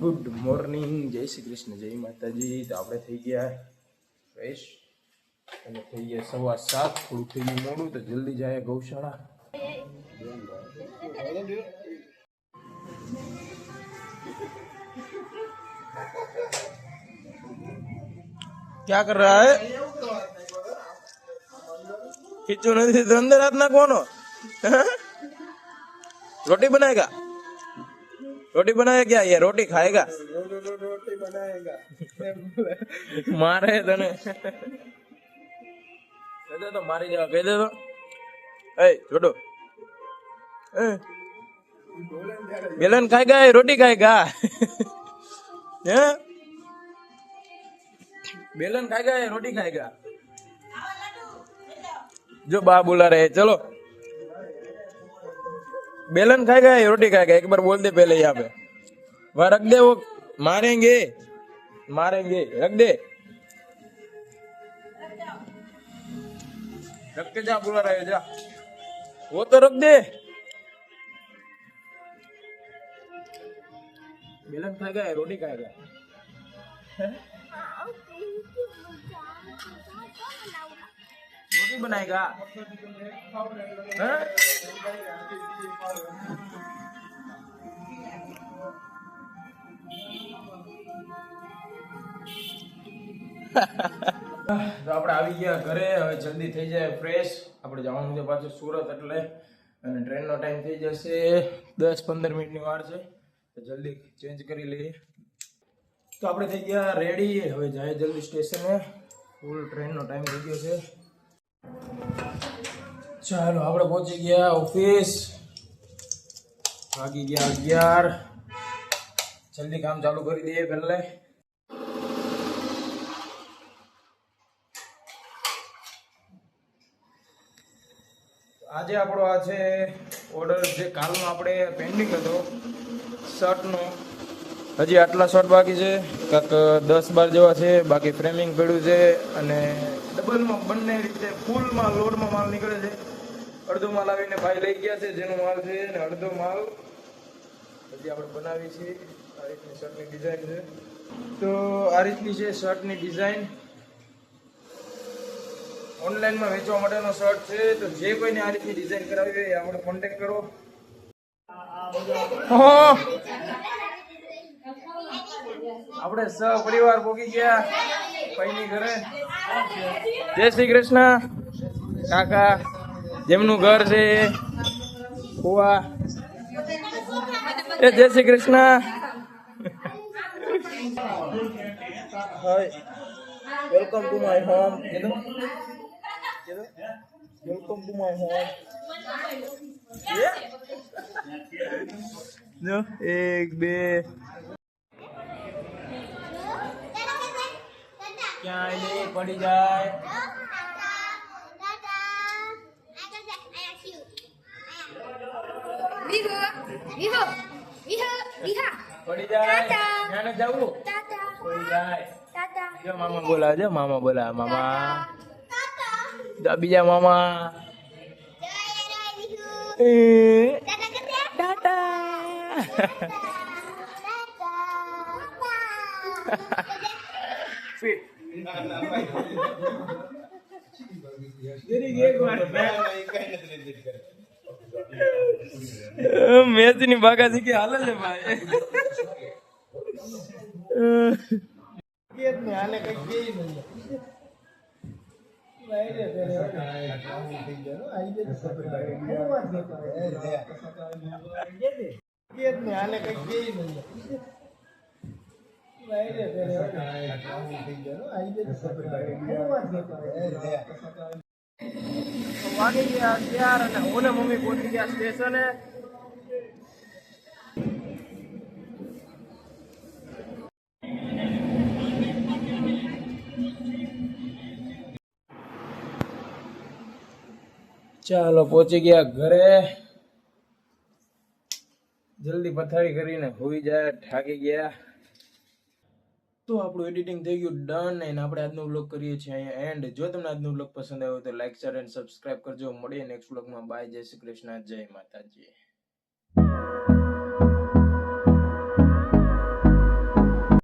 Good morning, જય શ્રી કૃષ્ણ, જય માતાજી. તો આપણે થઈ ગયા ફ્રેશ અને થઈ ગયા 7:15. થોડું થઈ ગયું મોડું તો જલ્દી જાય ગૌશાળા. क्या कर रहा है? खींचो नहीं तो अंदर हाथ नाखवानो. रोटी बनाएगा? रोटी बनाएगा क्या? ये रोटी खाएगा? रोटी बनाएगा. मारे तने कह दे तो मारी जाओ. कह दे तो ए छोटो बेलन खाएगा ये रोटी खाएगा? हैं? बेलन खाएगा या रोटी खाएगा? जो बा बुला रहे. चलो बेलन खाएगा या रोटी खाएगा? एक बार बोल दे पहले. यहाँ पे वहां रख दे. वो मारेंगे मारेंगे. रख दे. रख के जा. बुला रहे जा. वो तो रख दे. बेलन खाएगा या रोटी खाएगा? रोटी बनाएगा? તો આપણે આવી ગયા ઘરે. હવે જલ્દી થઈ જાય ફ્રેશ. આપણે જવાનું છે પાછું સુરત, એટલે અને ટ્રેનનો ટાઈમ થઈ જશે 10-15 મિનિટની વાર છે. તો જલ્દી ચેન્જ કરી લઈએ. તો આપણે થઈ ગયા રેડી. હવે જાય જલ્દી સ્ટેશને. ફૂલ ટ્રેનનો ટાઈમ થઈ ગયો છે. ચાલો આપણે પહોંચી ગયા ઓફિસ. વાગી ગયા 11. જલ્દી કામ ચાલુ કરી દઈએ પહેલા. આજે આપણો આ છે ઓર્ડર, જે કાલનો આપણે પેન્ડિંગ હતો શર્ટનો. હજી આટલા શર્ટ બાકી છે, કાંક 10-12 જેવા છે. બાકી ફ્રેમિંગ પડ્યું છે અને ડબલમાં બંને રીતે ફૂલમાં લોડમાં માલ નીકળે છે. અડધો માલ આવીને ભાઈ લઈ ગયા છે, જેનો માલ છે, અને અડધો માલ હજી આપણે બનાવી છે. આ રીતની શર્ટની ડિઝાઇન છે. તો આ રીતની છે શર્ટની ડિઝાઇન. ઓનલાઈનમાં વેચવા માટેનો શર્ટ છે. તો જે કોઈને આ રીતની ડિઝાઇન કરાવી હોય આપણે કોન્ટેક્ટ કરો. આપણે સહપરિવાર પહોંચી ગયા ભાઈની ઘરે. જય શ્રી કૃષ્ણ કાકા, જેમનું ઘર છે ફુવા. એ જય Shri Krishna. Hi, welcome to my home. Welcome to my home. જો 1 2 ક્યાં નહીં પડી જાય. પડી જાય. ક્યાં જવું? પડી જાય. જો મામા બોલા. જો મામા બોલા. મામા. બીજા મામા. ટાટા. મેચ ની ભાગા થી કે હાલે છે ભાઈ. હાલે કઈ વાગી ગયા 11 અને હું ને મમ્મી પહોંચી ગયા સ્ટેશને. ચાલો પહોંચી ગયા ઘરે. જલ્દી પથારી કરીને હોઈ જાય, થાકી ગયા. તો આપણું એડિટિંગ થઈ ગયું ડન. અને આપણે આજનો વ્લોગ કરીએ છીએ અહીંયા એન્ડ. જો તમને આજનો વ્લોગ પસંદ આવ્યો તો લાઈક, શેર એન્ડ સબસ્ક્રાઇબ કરજો. મળીએ નેક્સ્ટ વ્લોગમાં. બાય. જય શ્રી કૃષ્ણ, જય માતાજી.